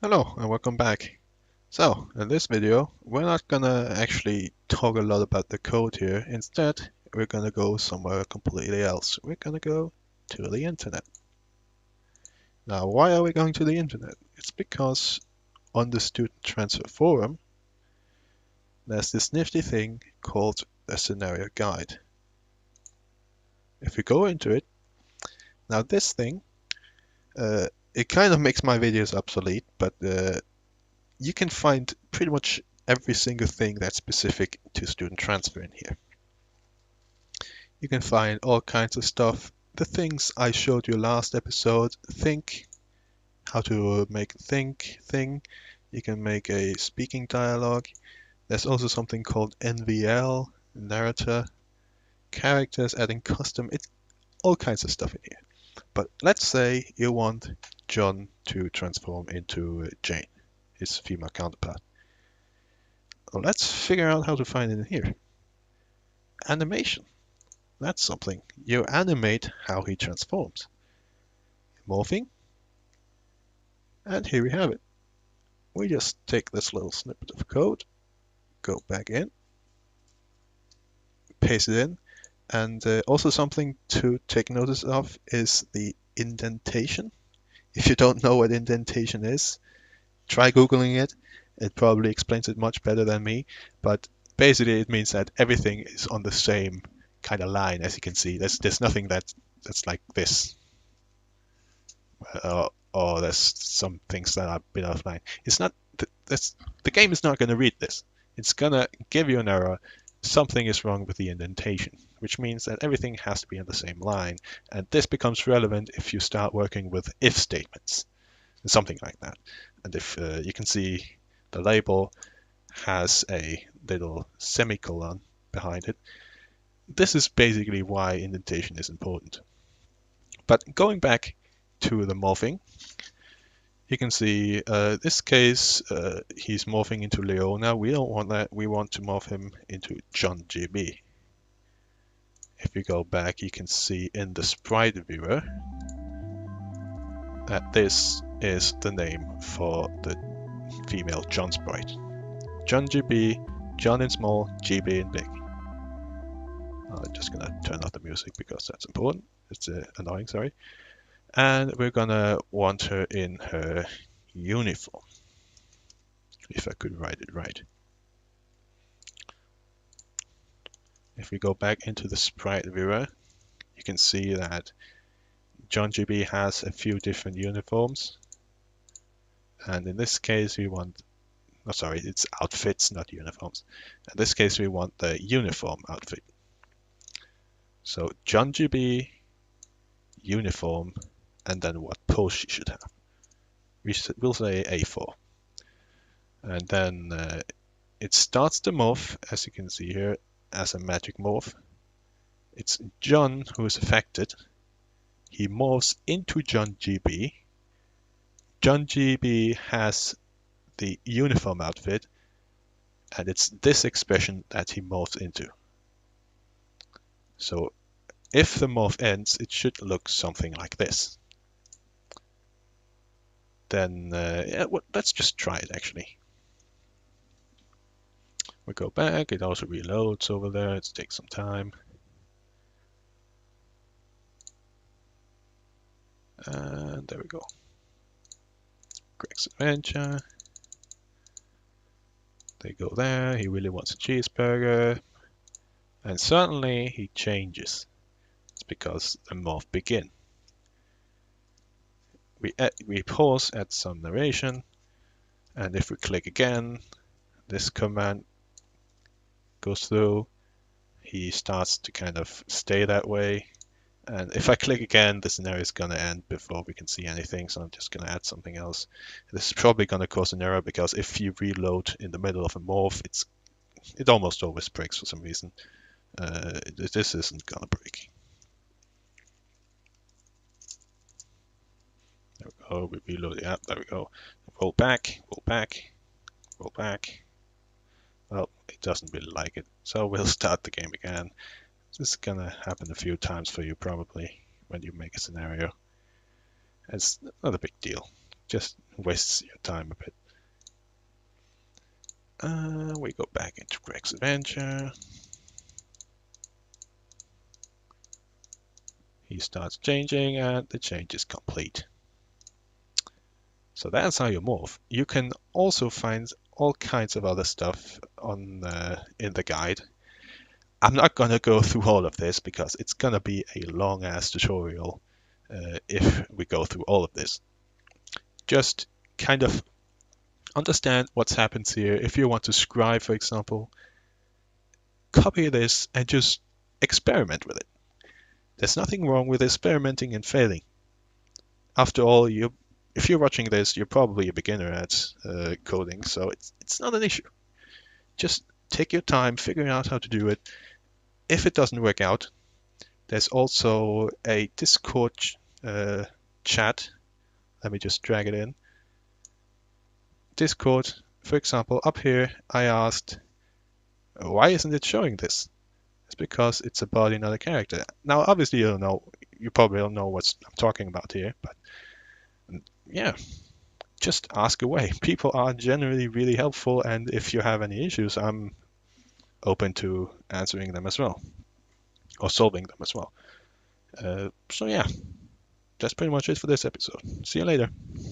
Hello and welcome back. So, in this video, we're not gonna actually talk a lot about the code here. Instead, we're gonna go somewhere completely else. We're gonna go to the internet. Now, why are we going to the internet? It's because on the Student Transfer Forum, there's this nifty thing called a scenario guide. If we go into it, now this thing, it kind of makes my videos obsolete, but you can find pretty much every single thing that's specific to student transfer in here. You can find all kinds of stuff. The things I showed you last episode, think, how to make think thing. You can make a speaking dialogue. There's also something called NVL, narrator, characters, adding custom, it's all kinds of stuff in here. But let's say you want John to transform into Jane, his female counterpart. Well, let's figure out how to find it in here. Animation. That's something. You animate how he transforms. Morphing. And here we have it. We just take this little snippet of code, go back in, paste it in, and also something to take notice of is the indentation. If you don't know what indentation is, try Googling it. It probably explains it much better than me, but basically it means that everything is on the same kind of line, as you can see. There's nothing that's like this. Or there's some things that are a bit offline. It's not the game is not going to read this. It's gonna give you an error. Something is wrong with the indentation, which means that everything has to be on the same line. And this becomes relevant if you start working with if statements, something like that. And if you can see the label has a little semicolon behind it, this is basically why indentation is important. But going back to the morphing, you can see this case, he's morphing into Leona. We don't want that. We want to morph him into John GB. If you go back, you can see in the sprite viewer that this is the name for the female John sprite. John GB, John in small, GB in big. I'm just gonna turn off the music because that's important. It's annoying, sorry. And we're gonna want her in her uniform, if I could write it right. If we go back into the sprite viewer, you can see that John GB has a few different uniforms. And in this case, we want, oh, sorry, it's outfits, not uniforms. In this case, we want the uniform outfit. So John GB, uniform, and then what pose she should have. We'll say A4. And then it starts the morph, as you can see here, as a magic morph. It's John who is affected. He morphs into John GB. John GB has the uniform outfit, and it's this expression that he morphs into. So if the morph ends, it should look something like this. Then yeah, well, let's just try it actually. We go back, it also reloads over there, it takes some time. And there we go. Greg's Adventure. They go there, he really wants a cheeseburger. And suddenly he changes. It's because the morph begin. We pause at some narration, and if we click again, this command goes through. He starts to kind of stay that way. And if I click again, the scenario is going to end before we can see anything, so I'm just going to add something else. This is probably going to cause an error because if you reload in the middle of a morph, it almost always breaks for some reason. This isn't going to break. There we go, we reload the app, there we go. Roll back, roll back, roll back. Well, it doesn't really like it, so we'll start the game again. This is gonna happen a few times for you probably when you make a scenario. It's not a big deal. Just wastes your time a bit. We go back into Greg's Adventure. He starts changing and the change is complete. So that's how you morph. You can also find all kinds of other stuff on in the guide. I'm not going to go through all of this because it's going to be a long ass tutorial if we go through all of this. Just kind of understand what's happened here. If you want to scribe, for example, copy this and just experiment with it. There's nothing wrong with experimenting and failing. After all, if you're watching this, you're probably a beginner at coding, so it's not an issue. Just take your time figuring out how to do it. If it doesn't work out, there's also a Discord chat. Let me just drag it in. Discord, for example, up here, I asked, why isn't it showing this? It's because it's a body, not a character. Now, obviously, you probably don't know what I'm talking about here, but yeah, just ask away. People are generally really helpful, and if you have any issues, I'm open to answering them as well, or solving them as well. So yeah, that's pretty much it for this episode. See you later.